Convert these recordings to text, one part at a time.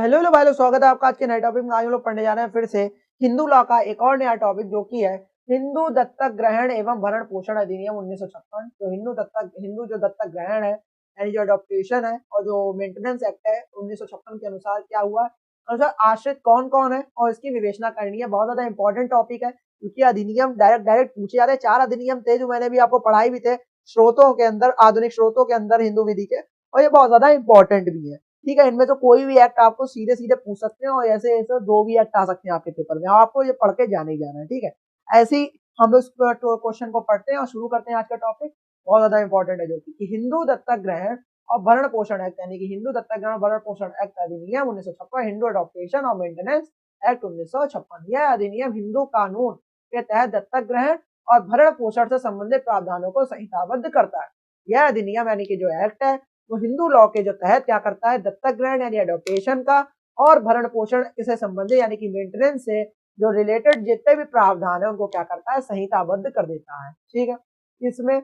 Hello hello भाई लोग, स्वागत है आपका आज के नए टॉपिक में। आज हम लोग पढ़ने जा रहे हैं फिर से हिंदू लॉ का एक और नया टॉपिक, जो कि है हिंदू दत्तक ग्रहण एवं भरण पोषण अधिनियम 1956। तो हिंदू जो दत्तक ग्रहण है यानी जो अडॉप्टेशन है और जो मेंटेनेंस एक्ट है 1956 के अनुसार क्या हुआ, अनुसार आश्रित कौन कौन है और इसकी विवेचना करनी है। बहुत ज्यादा इंपॉर्टेंट टॉपिक है क्योंकि अधिनियम डायरेक्ट पूछे जाते हैं। 4 अधिनियम थे जो मैंने भी आपको पढ़ाई भी थे स्रोतों के अंदर, आधुनिक स्रोतों के अंदर हिंदू विधि के, और ये बहुत ज्यादा इंपॉर्टेंट भी है। ठीक है, इनमें तो कोई भी एक्ट आपको सीधे सीधे पूछ सकते हैं और ऐसे ऐसे 2 भी एक्ट आ सकते हैं आपके पेपर में, आपको ये पढ़ के जाना ही जाना है। ठीक है, ऐसे ही हम लोग इस क्वेश्चन को पढ़ते हैं और शुरू करते हैं आज का टॉपिक। बहुत ज्यादा इंपॉर्टेंट है जो कि हिंदू दत्तक ग्रहण और भरण पोषण एक्ट, यानी कि हिंदू दत्तक ग्रहण भरण पोषण एक्ट अधिनियम 1956, हिंदू अडॉप्टेशन और मेंटेनेंस एक्ट 1956। यह अधिनियम हिंदू कानून के तहत दत्तक ग्रहण और भरण पोषण से संबंधित प्रावधानों को संहिताबद्ध करता है। यह अधिनियम यानी कि जो एक्ट है वो हिंदू लॉ के जो तहत क्या करता है, दत्तक ग्रहण यानी एडॉप्टेशन का और भरण पोषण से संबंधित यानी कि मेंटेनेंस से जो रिलेटेड जितने भी प्रावधान है उनको क्या करता है, संहिताबद्ध कर देता है। ठीक है, इसमें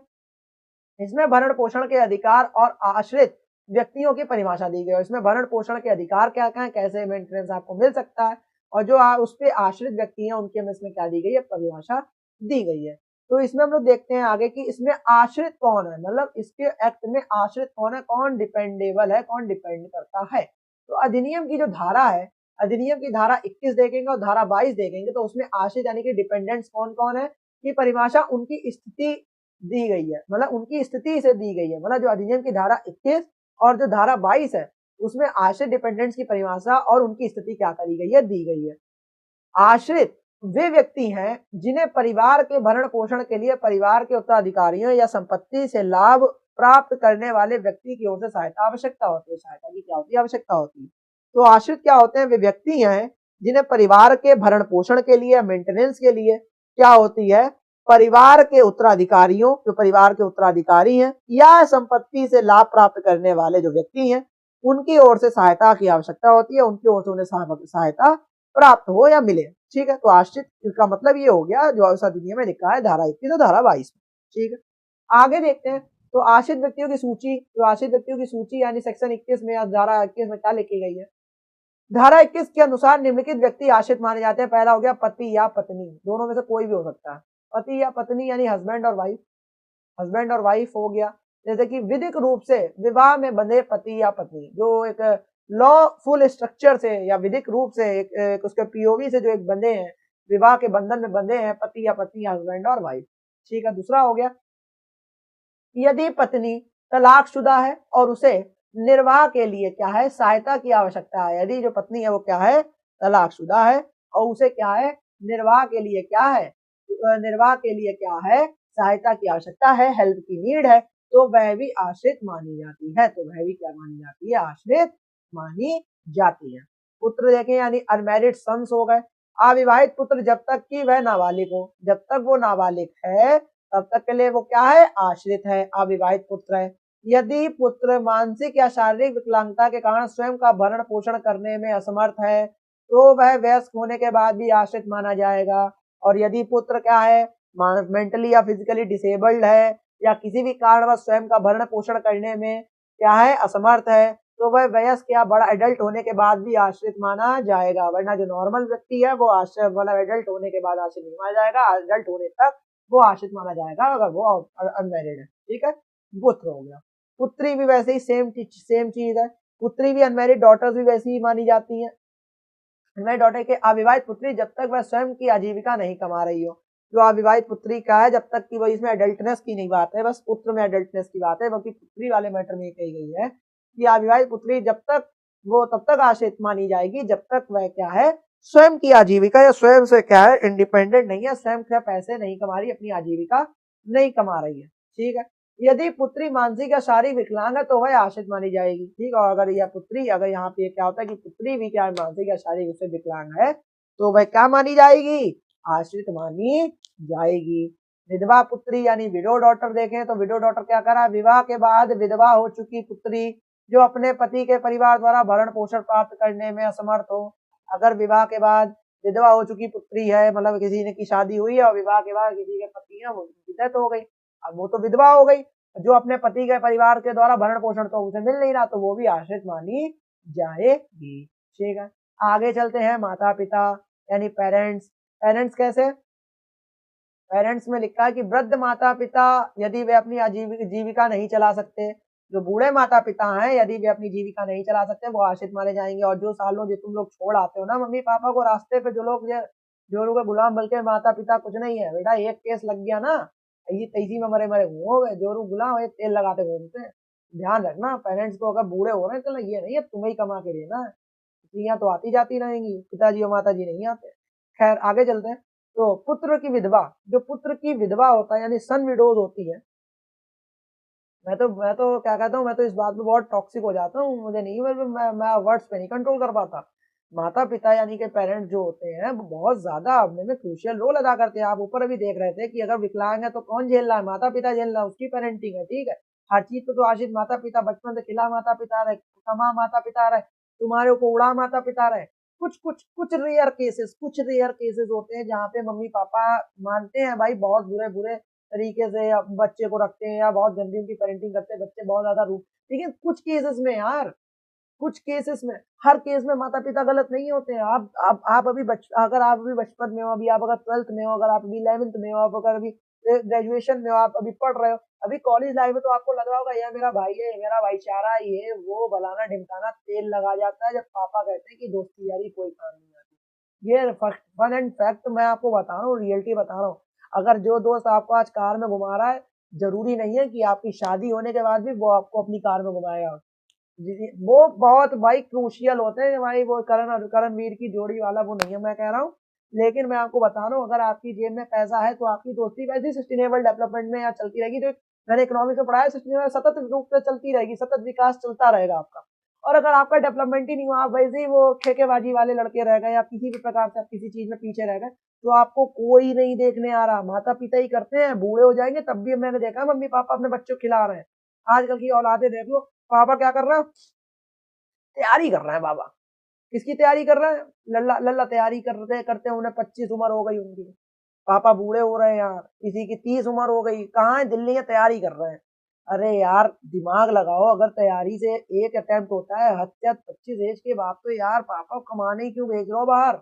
इसमें भरण पोषण के अधिकार और आश्रित व्यक्तियों की परिभाषा दी गई है। इसमें भरण पोषण के अधिकार क्या क्या है, कैसे मेंटेनेंस आपको मिल सकता है, और जो उस पे आश्रित व्यक्ति हैं उनके में इसमें क्या दी गई है, परिभाषा दी गई है। तो इसमें हम लोग देखते हैं आगे कि इसमें आश्रित कौन है, मतलब इसके एक्ट में आश्रित कौन है, कौन डिपेंडेबल है, कौन डिपेंड करता है। तो अधिनियम की जो धारा है, अधिनियम की धारा 21 देखेंगे और धारा 22 देखेंगे तो उसमें आश्रित यानी कि डिपेंडेंट्स कौन कौन है की परिभाषा उनकी स्थिति दी गई है, मतलब उनकी स्थिति से दी गई है। मतलब जो अधिनियम की धारा 21 और जो धारा 22 है उसमें आश्रित डिपेंडेंट्स की परिभाषा और उनकी स्थिति क्या करी गई है, दी गई है। आश्रित वे व्यक्ति हैं जिन्हें परिवार के भरण पोषण के लिए परिवार के उत्तराधिकारियों या संपत्ति से लाभ प्राप्त करने वाले व्यक्ति की ओर से सहायता आवश्यकता होती है। सहायता की क्या होती है, आवश्यकता होती है। तो आश्रित क्या होते हैं, वे व्यक्ति हैं जिन्हें परिवार के भरण पोषण के लिए, मेंटेनेंस के लिए क्या होती है, परिवार के उत्तराधिकारियों, जो परिवार के उत्तराधिकारी हैं या संपत्ति से लाभ प्राप्त करने वाले जो व्यक्ति हैं उनकी ओर से सहायता की आवश्यकता होती है, उनकी ओर से उन्हें सहायता प्राप्त हो या मिले। ठीक है, तो आश्रित का मतलब ये हो गया जो इस अधिनियम में लिखा है धारा 21 और धारा 22 में। ठीक है, आगे देखते हैं। तो आश्रित व्यक्तियों की सूची, जो आश्रित व्यक्तियों की सूची यानी सेक्शन 21 में या धारा 21 में क्या लिखी गई है, धारा 21 के अनुसार निम्नलिखित व्यक्ति आश्रित माने जाते हैं। पहला हो गया पति या पत्नी, दोनों में से कोई भी हो सकता है। पति या पत्नी यानी हस्बैंड और वाइफ, हस्बैंड और वाइफ हो गया। जैसे कि विधिक रूप से विवाह में बंधे पति या पत्नी, जो एक लॉ फुल स्ट्रक्चर से या विधिक रूप से एक उसके पीओवी से जो एक बंधे हैं, विवाह के बंधन में बंधे हैं पति या पत्नी, हस्बैंड और वाइफ। ठीक है, दूसरा हो गया यदि पत्नी तलाकशुदा है और उसे निर्वाह के लिए क्या है, सहायता की आवश्यकता है। यदि जो पत्नी है वो क्या है, तलाकशुदा है और उसे क्या है, निर्वाह के लिए क्या है, निर्वाह के लिए क्या है, सहायता की आवश्यकता है, हेल्प की नीड है, तो वह भी आश्रित मानी जाती है। तो वह भी क्या मानी जाती है, आश्रित मानी जाती है। पुत्र देखें यानी अनमैरिड सन्स हो गए। अविवाहित पुत्र जब तक कि वह नाबालिग हो, जब तक वो नाबालिग है तब तक के लिए वो क्या है, आश्रित है, अविवाहित पुत्र है। यदि पुत्र मानसिक या शारीरिक विकलांगता के कारण स्वयं का भरण पोषण करने में असमर्थ है तो वह वयस्क होने के बाद भी आश्रित माना जाएगा। और यदि पुत्र क्या है, मेंटली या फिजिकली डिसेबल्ड है या किसी भी कारणवश स्वयं का भरण पोषण करने में क्या है, असमर्थ है, तो वह वयस्क या बड़ा एडल्ट होने के बाद भी आश्रित माना जाएगा। वरना जो नॉर्मल व्यक्ति है वो आश्रित, मतलब एडल्ट होने के बाद आश्रित नहीं माना जाएगा, एडल्ट होने तक वो आश्रित माना जाएगा अगर वो अनमैरिड है। ठीक है, पुत्र हो गया। पुत्री भी वैसे ही सेम चीज है, पुत्री भी अनमैरिड डॉटर्स भी वैसी ही मानी जाती है। अनमैरिड डॉटर के अविवाहित पुत्री जब तक वह स्वयं की आजीविका नहीं कमा रही हो। जो अविवाहित पुत्री का है, जब तक कि वह, इसमें एडल्टनेस की नहीं बात है, बस पुत्र में एडल्टनेस की बात है, बल्कि पुत्री वाले मैटर में कही गई है कि अविवाहित पुत्री जब तक वो तब तक आश्रित मानी जाएगी जब तक वह क्या है, स्वयं की आजीविका या स्वयं से क्या है, इंडिपेंडेंट नहीं है, स्वयं के पैसे नहीं कमा रही, अपनी आजीविका नहीं कमा रही है। ठीक है, यदि पुत्री मानसिक या शारीरिक विकलांग है तो वह आश्रित मानी जाएगी। ठीक है, और अगर यह पुत्री, अगर यहाँ पे क्या होता है कि पुत्री भी क्या मानसिक या शारीरिक रूप से विकलांग है तो वह क्या मानी जाएगी, आश्रित मानी जाएगी। विधवा पुत्री यानी विडो डॉटर देखें तो विडो डॉटर क्या करा, विवाह के बाद विधवा हो चुकी पुत्री जो अपने पति के परिवार द्वारा भरण पोषण प्राप्त करने में असमर्थ हो। अगर विवाह के बाद विधवा हो चुकी पुत्री है, मतलब किसी ने की शादी हुई है और विवाह के बाद किसी के पति है वो डेथ हो गई, अब वो तो विधवा हो गई, जो अपने पति के परिवार के द्वारा भरण पोषण तो उसे मिल नहीं रहा, तो वो भी आश्रित मानी जाएगी। ठीक है, आगे चलते हैं माता पिता यानी पेरेंट्स। पेरेंट्स कैसे? पेरेंट्स में लिखा है कि वृद्ध माता पिता यदि वे अपनी जीविका नहीं चला सकते, जो बूढ़े माता पिता हैं यदि वे अपनी जीविका नहीं चला सकते वो आश्रित माने जाएंगे। और जो सालों जो तुम लोग छोड़ आते हो ना मम्मी पापा को रास्ते पे, जो लोग गुलाम बल्कि माता पिता कुछ नहीं है बेटा, एक केस लग गया ना ये इसी में मरे मरे घूमोगे। जो लोग गुलाम है तेल लगाते घूमते हैं। ध्यान रखना पेरेंट्स को, अगर बूढ़े हो रहे हैं तो ये नहीं है तुम्हें ही कमा के देना है, स्त्रियां तो आती जाती रहेंगी, पिताजी और माता जी नहीं आते। खैर आगे चलते हैं। तो पुत्र की विधवा, जो पुत्र की विधवा होता है यानी सन विडोज होती है, मैं तो क्या कहता हूँ, मैं तो इस बात में बहुत टॉक्सिक हो जाता हूँ, मुझे नहीं मैं वर्ड्स पे नहीं कंट्रोल कर पाता। माता पिता यानी कि पेरेंट्स जो होते हैं वो बहुत ज्यादा अपने में क्रूशियल रोल अदा करते हैं। आप ऊपर अभी देख रहे थे कि अगर विकलांग है तो कौन झेल रहा है? माता पिता झेल रहा है, उसकी पेरेंटिंग है, ठीक है। हर चीज पे तो आश्रित माता पिता, बचपन से खिला माता पिता रहे, कमा माता पिता रहे, तुम्हारे को उड़ा माता पिता रहे। कुछ रेयर केसेस होते हैं जहाँ पे मम्मी पापा मानते हैं भाई बहुत बुरे बुरे तरीके से बच्चे को रखते हैं या बहुत गंदी उनकी पेरेंटिंग करते हैं, बच्चे बहुत ज्यादा रूप, लेकिन कुछ केसेस में यार, कुछ केसेस में, हर केस में माता पिता गलत नहीं होते हैं। आप अभी अगर आप अभी बचपन में हो, अभी आप अगर 12th में हो, अगर आप अभी 11th में हो, आप अगर अभी ग्रेजुएशन में हो, आप अभी पढ़ रहे हो, अभी कॉलेज लाइफ में, तो आपको लग रहा होगा यह मेरा भाई है, मेरा भाईचारा, ये वो फलाना ढिमकाना, तेल लगा जाता है जब पापा कहते हैं कि दोस्ती यारी कोई काम नहीं आती। ये फन एंड फैक्ट मैं आपको बता रहा हूँ, रियलिटी बता रहा हूँ। अगर जो दोस्त आपको आज कार में घुमा रहा है, जरूरी नहीं है कि आपकी शादी होने के बाद भी वो आपको अपनी कार में घुमाएगा। जी जी, वो बहुत भाई क्रूशियल होते हैं भाई, वो करणवीर की जोड़ी वाला वो नहीं है मैं कह रहा हूँ। लेकिन मैं आपको बता रहा हूँ अगर आपकी जेब में पैसा है तो आपकी दोस्ती वैसे सस्टेनेबल डेवलपमेंट में यहाँ चलती रहेगी। जो मैंने इकोनॉमिक्स में पढ़ा है, सस्टेनेबल सतत रूप से चलती रहेगी, सतत विकास चलता रहेगा आपका। और अगर आपका डेवलपमेंट ही नहीं हुआ, आप वैसे ही वो ठेकेबाजी वाले लड़के रह गए या किसी भी प्रकार से आप किसी चीज में पीछे रह गए, तो आपको कोई नहीं देखने आ रहा। माता पिता ही करते हैं, बूढ़े हो जाएंगे तब भी मैंने देखा मम्मी पापा अपने बच्चों को खिला रहे हैं। आजकल की औलादे देख लो, पापा क्या कर रहा है, तैयारी कर रहे हैं बाबा। किसकी तैयारी कर रहे हैं? लल्ला लल्ला तैयारी करते करते उन्हें 25 उम्र हो गई उनकी, पापा बूढ़े हो रहे हैं यार, किसी की 30 उम्र हो गई, कहाँ है? दिल्ली में तैयारी कर रहे हैं। अरे यार दिमाग लगाओ, अगर तैयारी से एक अटेम्प्ट होता है हत्या 25 एज के बाद, तो यार पापा को कमाने ही क्यों भेज रहे हो बाहर?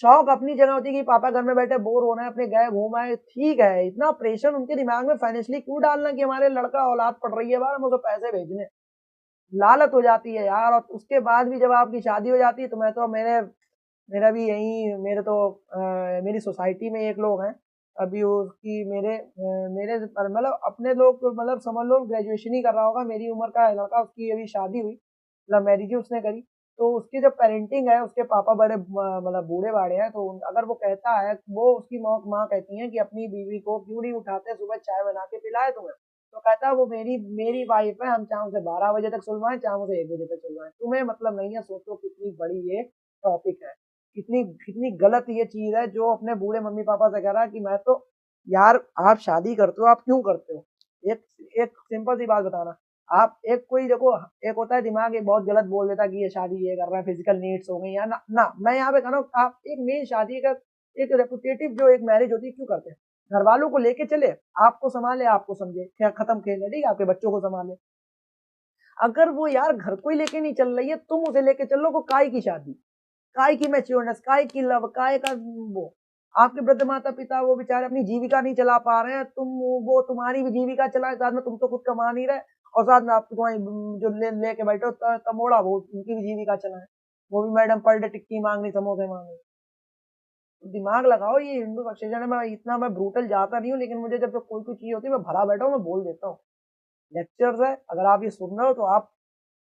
शौक अपनी जगह होती है कि पापा घर में बैठे बोर हो रहे हैं, अपने गए घूम आए, ठीक है। इतना प्रेशर उनके दिमाग में फाइनेंशियली क्यों डालना कि हमारे लड़का औलाद पढ़ रही है बाहर, हम उसे पैसे भेजने? लालच हो जाती है यार। और उसके बाद भी जब आपकी शादी हो जाती है तो मैं तो मेरा भी यही, मेरी सोसाइटी में एक लोग हैं, अभी उसकी मेरे मतलब अपने लोग तो मतलब समझ लो ग्रेजुएशन ही कर रहा होगा, मेरी उम्र का है लड़का, उसकी अभी शादी हुई, मतलब मैरिज ही उसने करी। तो उसकी जो पेरेंटिंग है, उसके पापा बड़े मतलब बूढ़े बाड़े हैं, तो अगर वो कहता है, वो उसकी माँ कहती है कि अपनी बीवी को क्यों नहीं उठाते, सुबह चाय बना के पिलाए तुम्हें? तो कहता है वो मेरी मेरी वाइफ है, हम चाहे उसे 12 बजे तक सुलवाएं, चाहे उसे 1 बजे तक सुलवाएं, तुम्हें मतलब नहीं है। सोचो कितनी बड़ी ये टॉपिक है, कितनी कितनी गलत ये चीज है जो अपने बूढ़े मम्मी पापा से कह रहा है कि मैं तो, यार आप शादी करते हो, आप क्यों करते हो? एक एक सिंपल सी बात बताना। आप एक कोई देखो, एक होता है दिमाग एक बहुत गलत बोल देता है कि ये शादी ये कर रहा है, फिजिकल नीड्स हो गई या ना ना, मैं यहाँ पे कह रहा हूँ आप एक मेन शादी का एक रेपुटेटिव जो एक मैरिज होती है क्यों करते हैं? घर वालों को लेके चले, आपको संभाले, आपको समझे, क्या खत्म खेल है, ठीक है, आपके बच्चों को संभाले। अगर वो यार घर को ही लेके नहीं चल रही है, तुम उसे लेके चल लो, को काय की शादी, काय की मैच्योरनेस, काय की लव, काय का वो? आपके वृद्ध माता पिता वो बेचारे अपनी जीविका नहीं चला पा रहे हैं, वो तुम्हारी भी जीविका चलाए, साथ में तुम तो खुद कमा नहीं रहे, और साथ में आप तुम्हारी जो लेके बैठे हो तमोड़ा, वो उनकी भी जीविका चलाए, वो भी मैडम पर डे टिक्की मांग रही, समोसे मांग रही। दिमाग लगाओ, ये हिंदू सक्सेशन है। मैं ब्रूटल जाता नहीं हूँ, लेकिन मुझे जब कोई कोई चीज होती है मैं भरा बैठा हूँ, मैं बोल देता हूँ। लेक्चर्स है, अगर आप ये सुन रहे हो तो आप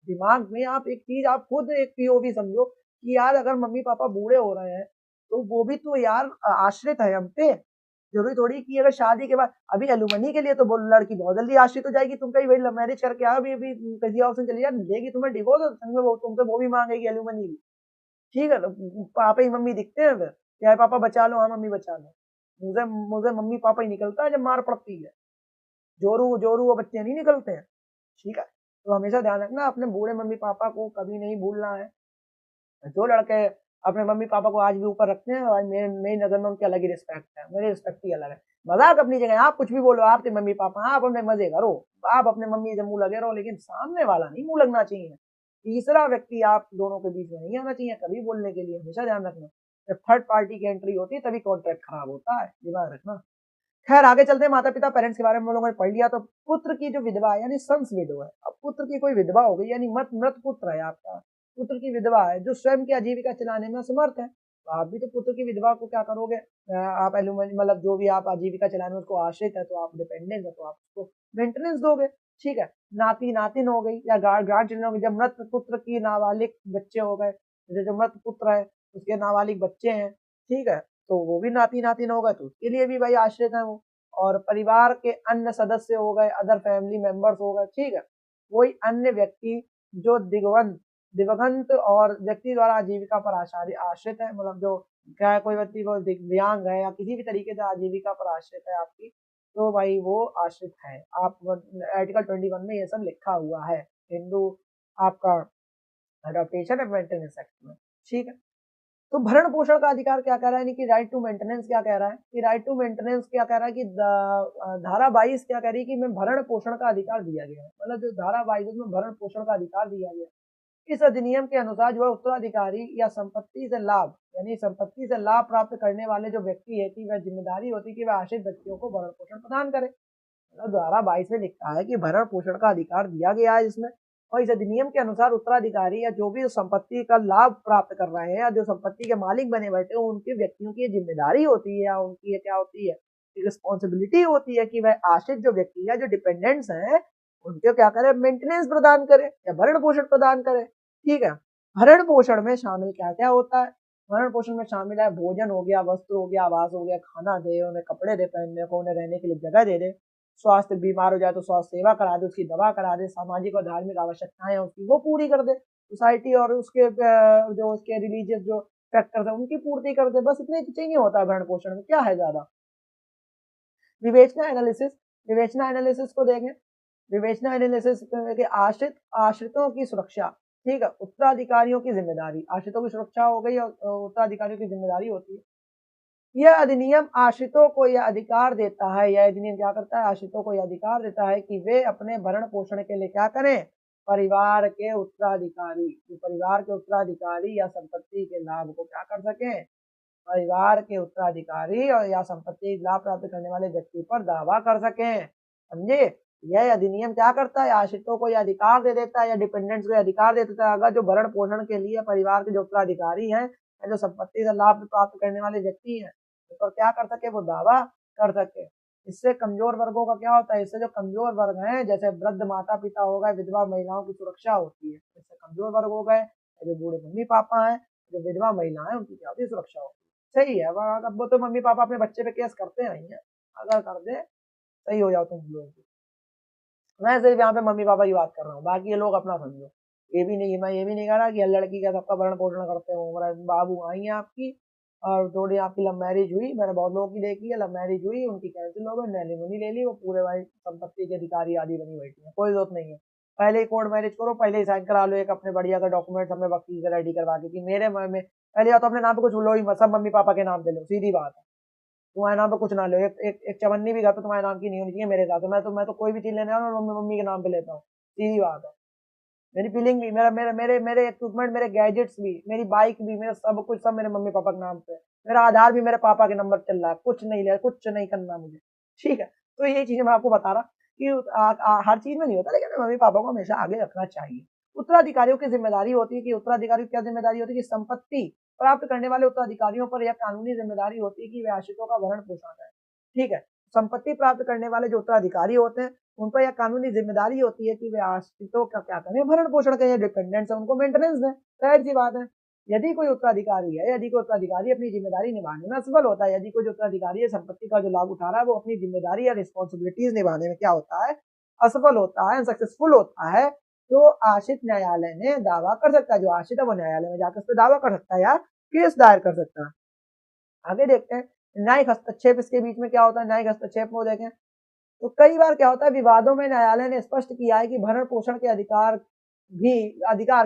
दिमाग में आप एक चीज, आप खुद एक पीओवी समझो कि यार अगर मम्मी पापा बूढ़े हो रहे हैं तो वो भी तो यार आश्रित है हम पे। जरूरी थोड़ी कि अगर शादी के बाद, अभी एलुमनी के लिए तो वो लड़की बहुत जल्दी आश्रित हो जाएगी, तुम कहीं वही लव मैरिज करके आओ, अभी किसी और से चली जा, लेगी तुम्हें डिवोर्स, और संग में वो तुमसे वो भी मांगेगी एलुमनी भी, ठीक है। तो पापा ही मम्मी दिखते हैं फिर, क्या है पापा बचा लो, हाँ मम्मी बचा लो। मुझे मुझे मम्मी पापा ही निकलता है जब मार पड़ती है, जोरू जोरू वो बच्चे नहीं निकलते हैं, ठीक है। तो हमेशा ध्यान रखना, अपने बूढ़े मम्मी पापा को कभी नहीं भूलना है। जो लड़के अपने मम्मी पापा को आज भी ऊपर रखते हैं, आज मेरी नजर में उनकी अलग ही रिस्पेक्ट है, मेरी रिस्पेक्ट ही अलग है। मजाक अपनी जगह, आप कुछ भी बोलो, आपके मम्मी पापा, आप अपने मजे करो, आप अपने मम्मी से मुंह लगे रहो, लेकिन सामने वाला नहीं मुंह लगना चाहिए। तीसरा व्यक्ति आप दोनों के बीच में नहीं आना चाहिए कभी बोलने के लिए, हमेशा ध्यान रखना। जब थर्ड पार्टी की एंट्री होती है तभी कॉन्ट्रैक्ट खराब होता है, दिमाग रखना। खैर आगे चलते हैं, माता पिता पेरेंट्स के बारे में हम लोगों ने पढ़ लिया। तो पुत्र की जो विधवा है यानी सन्स विडो है, अब पुत्र की कोई विधवा हो गई यानी मृत पुत्र है आपका, पुत्र की विधवा है जो स्वयं की आजीविका चलाने में असमर्थ है, तो आप भी तो पुत्र की विधवा को क्या करोगे, आप एलुमनी मतलब जो भी आप आजीविका चलाने में उसको आश्रित है, तो आप डिपेंडेंट है, तो आप उसको मेंटेनेंस दोगे, ठीक है। नाती नातिन हो गई या गार्ड चिल्ड्रन हो गई, जब मृत पुत्र की नाबालिग बच्चे हो गए, जो मृत पुत्र है उसके नाबालिग बच्चे हैं, ठीक है, तो वो भी नाती नातिन हो गए, तो उसके लिए भी भाई आश्रित है वो। और परिवार के अन्य सदस्य हो गए, अदर फैमिली मेंबर्स हो गए, ठीक है, कोई अन्य व्यक्ति जो दिवंगत और व्यक्ति द्वारा आजीविका पर आश्रित है, मतलब जो क्या है, कोई व्यक्ति को दिव्यांग है या किसी भी तरीके से आजीविका पर आश्रित है आपकी, तो भाई वो आश्रित है। आप आर्टिकल 21 में ये सब लिखा हुआ है हिंदू आपका अडॉप्टेशन एंड मेंटेनेंस एक्ट में, ठीक है। तो भरण पोषण का अधिकार क्या कह रहा है, कि राइट टू मेंटेनेंस क्या कह रहा है, कि राइट टू मेंटेनेंस क्या कह रहा है, कि धारा 22 क्या कह रही है कि मैं भरण पोषण का अधिकार दिया गया है, मतलब जो धारा 22 में भरण पोषण का अधिकार दिया गया है। इस अधिनियम के अनुसार जो है उत्तराधिकारी या संपत्ति से लाभ यानी संपत्ति से लाभ प्राप्त करने वाले जो व्यक्ति है कि वह जिम्मेदारी होती है कि वह आश्रित व्यक्तियों को भरण पोषण प्रदान करे। मतलब धारा 22 में लिखा है कि भरण पोषण का अधिकार दिया गया है इसमें, और इस अधिनियम के अनुसार उत्तराधिकारी या जो भी उस संपत्ति का लाभ प्राप्त कर रहे हैं या जो संपत्ति के मालिक बने बैठे हैं उनके व्यक्तियों की जिम्मेदारी होती है या उनकी ये क्या होती है, रिस्पॉन्सिबिलिटी होती है कि वह आश्रित जो व्यक्ति है जो डिपेंडेंट्स हैं उनको क्या करे, मेंटेनेंस प्रदान करे या भरण पोषण प्रदान करे, ठीक है। भरण पोषण में शामिल क्या क्या होता है, भरण पोषण में शामिल है भोजन हो गया, वस्त्र हो गया, आवास हो गया, खाना दे, उन्हें कपड़े दे पहनने को, उन्हें रहने के लिए जगह दे दे, स्वास्थ्य बीमार हो जाए तो स्वास्थ्य सेवा करा दे, उसकी दवा करा दे, सामाजिक और धार्मिक आवश्यकताएं उसकी वो पूरी कर दे, सोसाइटी और उसके जो उसके रिलीजियस जो फैक्टर्स है उनकी पूर्ति कर दे, बस इतने चाहिए होता है भरण पोषण में, क्या है ज्यादा। विवेचना एनालिसिस को देखें, विवेचना एनालिसिस के आश्रितों की सुरक्षा, ठीक है, उत्तराधिकारियों की जिम्मेदारी, आश्रितों की सुरक्षा हो गई और उत्तराधिकारियों की जिम्मेदारी होती है। यह अधिनियम आश्रितों को यह अधिकार देता है, यह अधिनियम क्या करता है, आश्रितों को यह अधिकार देता है कि वे अपने भरण पोषण के लिए क्या करें, परिवार के उत्तराधिकारी या संपत्ति के लाभ को क्या कर सकें, परिवार के उत्तराधिकारी और या संपत्ति लाभ प्राप्त करने वाले व्यक्ति पर दावा कर सकें, समझे। यह अधिनियम क्या करता है, आश्रितों को यह अधिकार दे देता है या डिपेंडेंट्स को अधिकार दे देता है, अगर जो भरण पोषण के लिए परिवार के जो उत्तराधिकारी हैं या जो संपत्ति से लाभ प्राप्त करने वाले व्यक्ति हैं उस पर क्या कर सके, वो दावा कर सके। इससे कमजोर वर्गों का क्या होता है, इससे जो कमजोर वर्ग हैं जैसे वृद्ध माता पिता हो गए, विधवा महिलाओं की सुरक्षा होती है, इससे कमजोर वर्ग हो गए, जो बूढ़े मम्मी पापा हैं, जो विधवा महिला है उनकी क्या होती है, सुरक्षा होती है। सही है, अब वो तो मम्मी पापा अपने बच्चे पे केस करते नहीं है, अगर कर दे सही हो जाओ तुम लोग। मैं सिर्फ यहाँ पे मम्मी पापा की बात कर रहा हूँ, बाकी ये लोग अपना समझो। ये भी नहीं, मैं ये भी नहीं कह रहा कि लड़की का सबका भरण पोषण करते हो, मेरा बाबू आई है आपकी और थोड़ी आपकी लव मैरिज हुई, मैंने बहुत लोगों की देखी है, लव मैरिज हुई उनकी कैंसिल हो गई, एलिमनी ले ली, वो पूरे भाई संपत्ति के अधिकारी आदि बनी बैठी है, कोई जरूरत नहीं है। पहले ही कोर्ट मैरिज करो, पहले ही साइन करा लो एक अपने बढ़िया का डॉक्यूमेंट हमें वकील से रेडी करवा के कि मेरे में पहले या तो अपने नाम पे कुछ लो ही मत, सब मम्मी पापा के नाम पे लो, सीधी बात है। तुम्हारे नाम पे कुछ ना लो, एक चवन्नी भी घर पे तुम्हारे नाम की नहीं होनी चाहिए मेरे साथ, मैं तो कोई भी चीज लेने आ रहा हूँ मम्मी के नाम पे लेता हूँ, सीधी बात है। मेरी फीलिंग भी, मेरा मेरे मेरे मेरे इक्विपमेंट, मेरे गैजेट्स भी, मेरी बाइक भी, मेरा सब कुछ सब मेरे मम्मी पापा के नाम पे, मेरा आधार भी मेरे पापा के नंबर चल रहा है, कुछ नहीं ले, कुछ नहीं करना मुझे, ठीक है। तो ये चीजें मैं आपको बता रहा कि हर चीज में नहीं होता, लेकिन मम्मी पापा को हमेशा आगे रखना चाहिए। उत्तराधिकारियों की जिम्मेदारी होती है कि उत्तराधिकारी की क्या जिम्मेदारी होती है कि संपत्ति प्राप्त करने वाले उत्तराधिकारियों पर यह कानूनी जिम्मेदारी होती है कि वे आश्रितों का भरण पोषण करें, ठीक है। संपत्ति प्राप्त करने वाले जो उत्तराधिकारी होते हैं उन पर यह कानूनी जिम्मेदारी होती है कि वे आश्रितों का क्या करें, भरण पोषण करें, डिपेंडेंट्स है उनको मेंटेनेंस दें, जाहिर सी बात है। यदि कोई उत्तराधिकारी अपनी जिम्मेदारी निभाने में असफल होता है, यदि कोई उत्तराधिकारी है संपत्ति का जो लाभ उठा रहा है वो अपनी जिम्मेदारी या रिस्पॉन्सिबिलिटीज निभाने में क्या होता है, असफल होता है, सक्सेसफुल होता है, तो आश्रित न्यायालय ने दावा कर सकता है, जो आश्रित है वो न्यायालय में जाकर उस पर दावा कर सकता है या केस दायर कर सकता है। आगे देखते हैं न्यायिक हस्तक्षेप, इसके बीच में क्या होता है, न्यायिक हस्तक्षेप में देखें तो कई बार क्या होता है, विवादों में न्यायालय ने स्पष्ट किया है कि भरण पोषण के अधिकार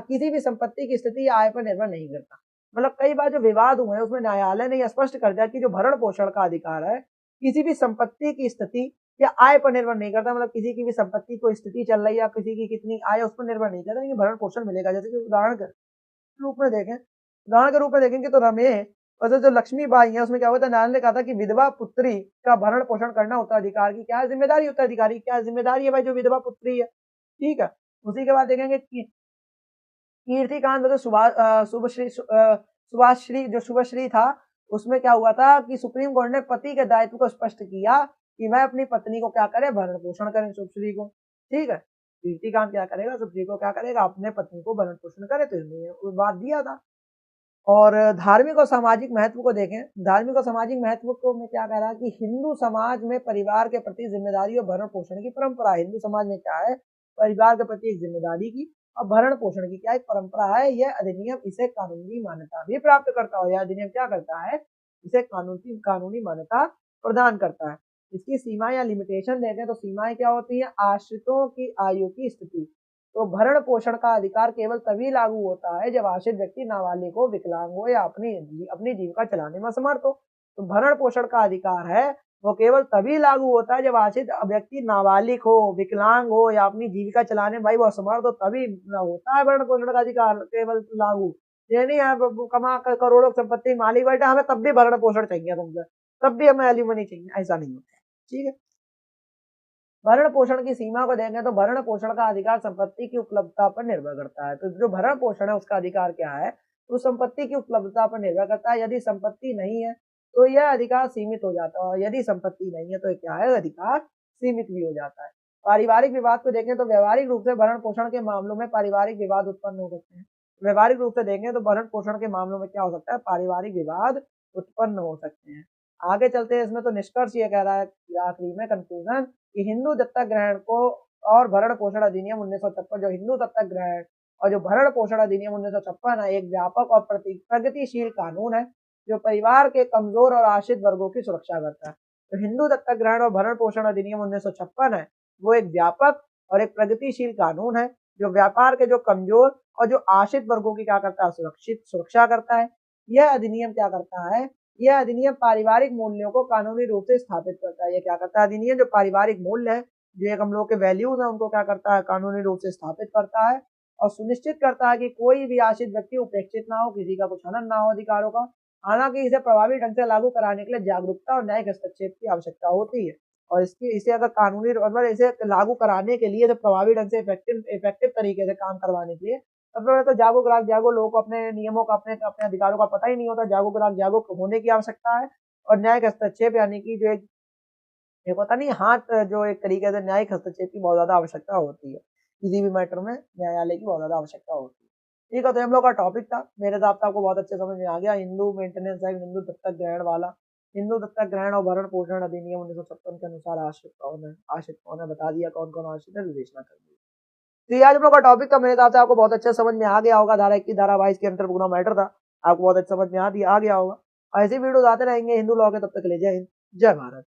किसी भी संपत्ति की स्थिति या आय पर निर्भर नहीं करता। मतलब कई बार जो विवाद हुए हैं उसमें न्यायालय ने यह स्पष्ट कर दिया कि जो भरण पोषण का अधिकार है किसी भी संपत्ति की स्थिति या आय पर निर्भर नहीं करता, मतलब किसी की भी संपत्ति को स्थिति चल रही है या किसी की कितनी आय उस पर निर्भर नहीं करता, लेकिन भरण पोषण मिलेगा। जैसे कि उदाहरण के रूप में देखेंगे तो रमेश और जो लक्ष्मीबाई है उसमें क्या होता है, न्यायालय ने कहा था कि विधवा पुत्री का भरण पोषण करना उत्तराधिकार की क्या जिम्मेदारी, उत्तराधिकारी क्या जिम्मेदारी है भाई, जो विधवा पुत्री है, ठीक है। उसी के बाद देखेंगे कि कीर्तिकांत मतलब शुभाश्री जो शुभश्री था, उसमें क्या हुआ था कि सुप्रीम कोर्ट ने पति के दायित्व को स्पष्ट किया कि वह अपनी पत्नी को क्या करे, भरण पोषण करें शुभश्री को, ठीक है। कीर्तिकांत क्या करेगा, शुभश्री को क्या करेगा, अपने पत्नी को भरण पोषण करे, तो इसने बात दिया था। और धार्मिक और सामाजिक महत्व को देखें, धार्मिक और सामाजिक महत्व को में क्या कह रहा है कि हिंदू समाज में परिवार के प्रति जिम्मेदारी और भरण पोषण की परंपरा है। हिंदू समाज में क्या है, परिवार के प्रति एक जिम्मेदारी की और भरण पोषण की क्या एक परंपरा है। यह अधिनियम इसे कानूनी मान्यता भी प्राप्त करता है। यह अधिनियम क्या करता है, इसे कानूनी मान्यता प्रदान करता है। इसकी सीमा या लिमिटेशन देखें तो सीमाएं क्या होती है, आश्रितों की आयु की स्थिति। तो भरण पोषण का अधिकार केवल तभी लागू होता है जब आश्रित व्यक्ति नाबालिग हो, विकलांग हो या अपनी जीविका चलाने में असमर्थ हो। तो भरण पोषण का अधिकार है वो केवल तभी लागू होता है जब आश्रित व्यक्ति नाबालिग हो, विकलांग हो या अपनी जीविका चलाने में भाई वो असमर्थ हो, तभी होता है भरण पोषण का अधिकार केवल लागू। ये नहीं है कमा करोड़ों संपत्ति मालिक बैठे हमें तब भी भरण पोषण चाहिए तुमसे, तब भी हमें एलिमनी चाहिए, ऐसा नहीं होता, ठीक है। भरण पोषण की सीमा को देखें तो भरण पोषण का अधिकार संपत्ति की उपलब्धता पर निर्भर करता है। तो जो भरण पोषण है उसका अधिकार क्या है, तो संपत्ति की उपलब्धता पर निर्भर करता है। यदि संपत्ति नहीं है तो यह अधिकार सीमित हो जाता है, और यदि संपत्ति नहीं है तो क्या है, अधिकार सीमित भी हो जाता है। पारिवारिक विवाद को देखें तो व्यवहारिक रूप से भरण पोषण के मामलों में पारिवारिक विवाद उत्पन्न हो सकते हैं। व्यवहारिक रूप से देखें तो भरण पोषण के मामलों में क्या हो सकता है, पारिवारिक विवाद उत्पन्न हो सकते हैं। आगे चलते हैं, इसमें तो निष्कर्ष ये कह रहा है आखिरी में कंक्लूजन कि हिंदू दत्तक ग्रहण को और भरण पोषण अधिनियम 1956, जो हिंदू दत्तक ग्रहण और जो भरण पोषण अधिनियम 1956 है, एक व्यापक और प्रगतिशील कानून है जो परिवार के कमजोर और आश्रित वर्गों की सुरक्षा करता है। तो हिंदू दत्तक ग्रहण और भरण पोषण अधिनियम 1956 है वो एक व्यापक और एक प्रगतिशील कानून है जो व्यापार के जो कमजोर और जो आश्रित वर्गों की क्या करता है, सुरक्षा करता है। यह अधिनियम क्या करता है, यह अधिनियम पारिवारिक मूल्यों को कानूनी रूप से स्थापित करता है। ये क्या करता है अधिनियम, जो पारिवारिक मूल्य है, जो एक हम लोग के वैल्यूज है, उनको क्या करता है, कानूनी रूप से स्थापित करता है और सुनिश्चित करता है कि कोई भी आश्रित व्यक्ति उपेक्षित ना हो, किसी का कुछ हनन ना हो अधिकारों का। हालांकि इसे प्रभावी ढंग से लागू कराने के लिए जागरूकता और न्यायिक हस्तक्षेप की आवश्यकता होती है। और इसे अगर कानूनी मतलब इसे लागू कराने के लिए, तो प्रभावी ढंग से इफेक्टिव तरीके से काम करवाने के लिए सबसे पहले तो जागो लोगों को अपने नियमों का, अपने अपने अधिकारों का पता ही नहीं होता, जागो होने की आवश्यकता है। और न्यायिक हस्तक्षेप यानी कि जो एक होता नहीं हाथ, जो एक तरीके से न्यायिक हस्तक्षेप की बहुत ज्यादा आवश्यकता होती है। किसी भी मैटर में न्यायालय की बहुत ज्यादा आवश्यकता होती है। ठीक है, तो हम लोग का टॉपिक था, मेरे हिसाब से आपको बहुत अच्छे समझ में आ गया। हिंदू मेंटेनेंस एक्ट, हिंदू दत्तक ग्रहण वाला, हिंदू दत्तक ग्रहण और भरण पोषण अधिनियम 1956 के अनुसार आश्रित कौन है बता दिया, कौन कौन आश्रित है, विवेचना कर दी। तो ये आज हम लोग का टॉपिक था, मेरे हिसाब से आपको बहुत अच्छे समझ में आ गया होगा। धारा 21 धारा 22 के अंतर पूरा मैटर था, आपको बहुत अच्छे समझ में आ गया होगा। ऐसे वीडियोस आते रहेंगे हिंदू लॉ के, तब तक ले जय हिंद, जय भारत।